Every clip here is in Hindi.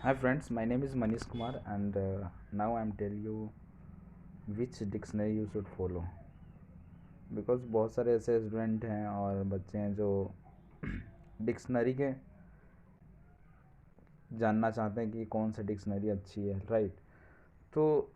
Hi friends, my name is Manish Kumar and now I am tell you which dictionary you should follow because बहुत सारे ऐसे स्टूडेंट हैं और बच्चे हैं जो डिक्शनरी के जानना चाहते हैं कि कौन सी डिक्शनरी अच्छी है, राइट। तो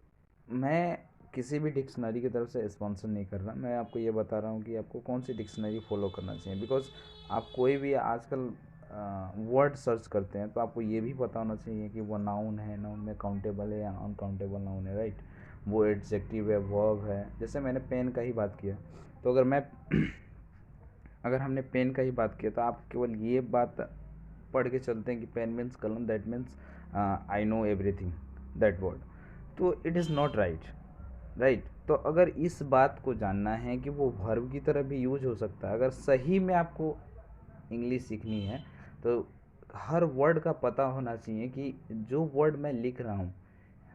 मैं किसी भी डिक्शनरी की तरफ से स्पॉन्सर नहीं कर रहा, मैं आपको ये बता रहा हूँ कि आपको कौन सी डिक्शनरी फॉलो करना चाहिए। बिकॉज आप कोई भी आजकल वर्ड सर्च करते हैं तो आपको ये भी पता होना चाहिए कि वो नाउन है, नाउन में काउंटेबल है या अनकाउंटेबल नाउन है, राइट। वो एडजेक्टिव है, वर्ब है। जैसे मैंने पेन का ही बात किया, तो अगर हमने पेन का ही बात किया तो आप केवल ये बात पढ़ के चलते हैं कि पेन मीन्स कलम, that means I know everything that word. तो it is not right, right. तो अगर इस बात को जानना है कि वो वर्ब की तरह भी यूज हो सकता है, अगर सही में आपको इंग्लिश सीखनी है तो हर वर्ड का पता होना चाहिए कि जो वर्ड मैं लिख रहा हूँ,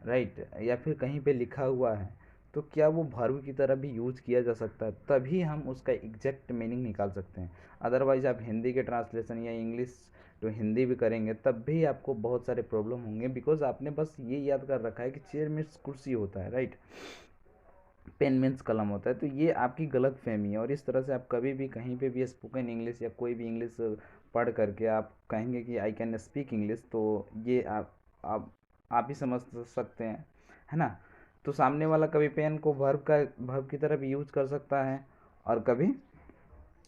राइट, या फिर कहीं पे लिखा हुआ है तो क्या वो वर्ब की तरह भी यूज किया जा सकता है, तभी हम उसका एग्जैक्ट मीनिंग निकाल सकते हैं। अदरवाइज आप हिंदी के ट्रांसलेशन या इंग्लिश तो हिंदी भी करेंगे तब भी आपको बहुत सारे प्रॉब्लम होंगे, बिकॉज आपने बस ये याद कर रखा है कि चेयर मीन्स कुर्सी होता है, राइट, पेन मीन्स कलम होता है। तो ये आपकी गलत फहमी है और इस तरह से आप कभी भी कहीं पे भी स्पोकन इंग्लिश या कोई भी इंग्लिश पढ़ करके आप कहेंगे कि आई कैन स्पीक इंग्लिश, तो ये आप आप ही समझ सकते हैं, है ना। तो सामने वाला कभी पेन को वर्ब की तरह भी यूज कर सकता है और कभी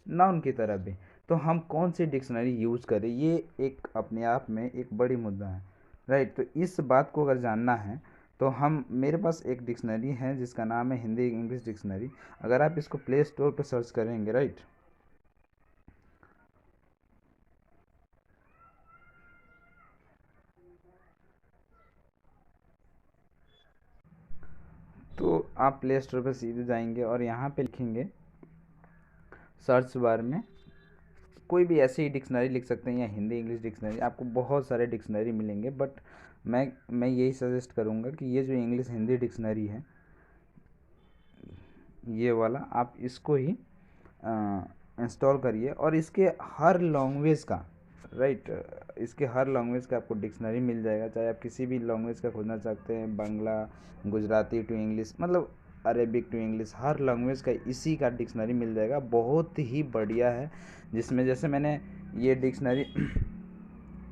नाउन की तरह भी। तो हम कौन सी डिक्शनरी यूज करें, ये एक अपने आप में एक बड़ी मुद्दा है, राइट। तो इस बात को अगर जानना है तो हम मेरे पास एक डिक्शनरी है जिसका नाम है हिंदी इंग्लिश डिक्शनरी। अगर आप इसको प्ले स्टोर पर सर्च करेंगे, राइट, तो आप प्ले स्टोर पर सीधे जाएंगे और यहाँ पे लिखेंगे सर्च बार में कोई भी ऐसी ही डिक्शनरी लिख सकते हैं या हिंदी इंग्लिश डिक्शनरी, आपको बहुत सारे डिक्शनरी मिलेंगे। बट मैं यही सजेस्ट करूँगा कि ये जो इंग्लिश हिंदी डिक्शनरी है, ये वाला आप इसको ही इंस्टॉल करिए और इसके हर लैंग्वेज का, राइट, इसके हर लैंग्वेज का आपको डिक्शनरी मिल जाएगा। चाहे आप किसी भी लैंग्वेज का खोजना चाहते हैं, बांग्ला, गुजराती टू इंग्लिश, मतलब अरेबिक टू इंग्लिश, हर लैंग्वेज का इसी का डिक्शनरी मिल जाएगा। बहुत ही बढ़िया है, जिसमें जैसे मैंने ये डिक्शनरी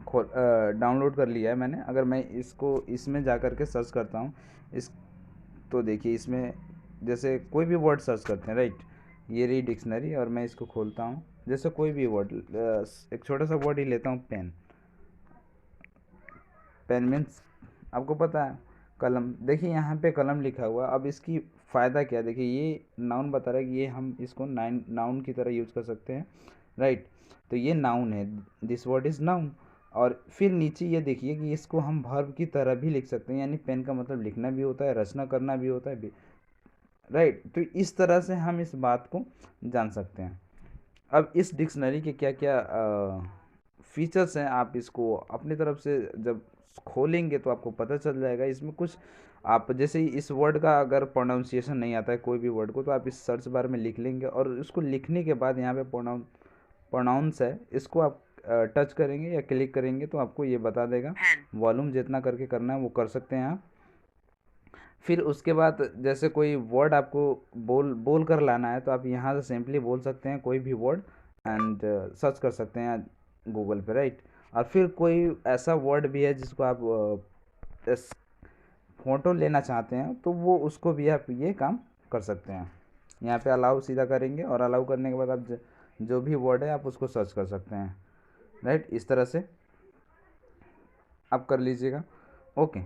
खोल डाउनलोड कर लिया है मैंने। अगर मैं इसको इसमें जा कर के सर्च करता हूँ इस, तो देखिए इसमें जैसे कोई भी वर्ड सर्च करते हैं, राइट, ये रही डिक्शनरी और मैं इसको खोलता हूँ। जैसे कोई भी वर्ड, एक छोटा सा वर्ड ही लेता हूँ, पेन। पेन मीन्स आपको पता है कलम। देखिए यहाँ पे कलम लिखा हुआ, अब इसकी फ़ायदा क्या है, देखिए ये नाउन बता रहा है कि ये हम इसको नाउन की तरह यूज़ कर सकते हैं, राइट। तो ये नाउन है, दिस वर्ड इज़ नाउन। और फिर नीचे ये देखिए कि इसको हम वर्ब की तरह भी लिख सकते हैं, यानी पेन का मतलब लिखना भी होता है, रचना करना भी होता है, राइट। तो इस तरह से हम इस बात को जान सकते हैं। अब इस डिक्शनरी के क्या क्या फीचर्स हैं, आप इसको अपनी तरफ से जब खोलेंगे तो आपको पता चल जाएगा। इसमें कुछ आप जैसे ही इस वर्ड का अगर प्रोनाउंसिएशन नहीं आता है कोई भी वर्ड को, तो आप इस सर्च बार में लिख लेंगे और उसको लिखने के बाद यहाँ पे प्रोनाउंस है, इसको आप टच करेंगे या क्लिक करेंगे तो आपको ये बता देगा। वॉल्यूम जितना करके करना है वो कर सकते हैं आप। फिर उसके बाद जैसे कोई वर्ड आपको बोल बोल कर लाना है तो आप यहाँ से सिंपली बोल सकते हैं कोई भी वर्ड एंड सर्च कर सकते हैं गूगल पे, राइट। और फिर कोई ऐसा वर्ड भी है जिसको आप फ़ोटो लेना चाहते हैं तो वो उसको भी आप ये काम कर सकते हैं। यहाँ पे अलाउ सीधा करेंगे और अलाउ करने के बाद आप जो भी वर्ड है आप उसको सर्च कर सकते हैं, राइट। इस तरह से आप कर लीजिएगा, ओके।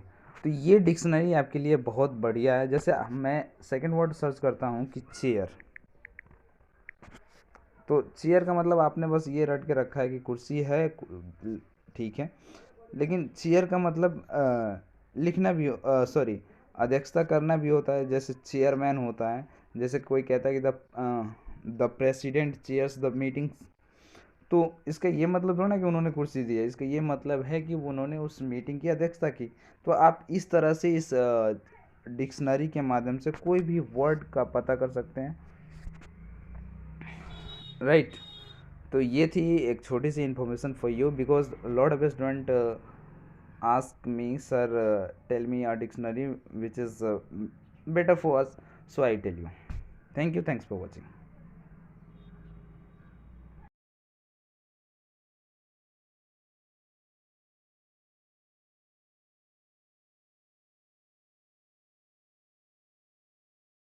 तो ये डिक्शनरी आपके लिए बहुत बढ़िया है। जैसे मैं सेकंड वर्ड सर्च करता हूँ कि चेयर, तो चेयर का मतलब आपने बस ये रट के रखा है कि कुर्सी है, ठीक है। लेकिन चेयर का मतलब लिखना भी, सॉरी, अध्यक्षता करना भी होता है, जैसे चेयरमैन होता है। जैसे कोई कहता है कि the president chairs the meetings, तो इसका ये मतलब थोड़ा ना कि उन्होंने कुर्सी दी है, इसका ये मतलब है कि उन्होंने उस मीटिंग की अध्यक्षता की। तो आप इस तरह से इस डिक्शनरी के माध्यम से कोई भी वर्ड का पता कर सकते हैं, राइट। तो ये थी एक छोटी सी information for you, because lot of student ask me, sir, tell me a dictionary which is better for us, so I tell you. Thank you, thanks for watching.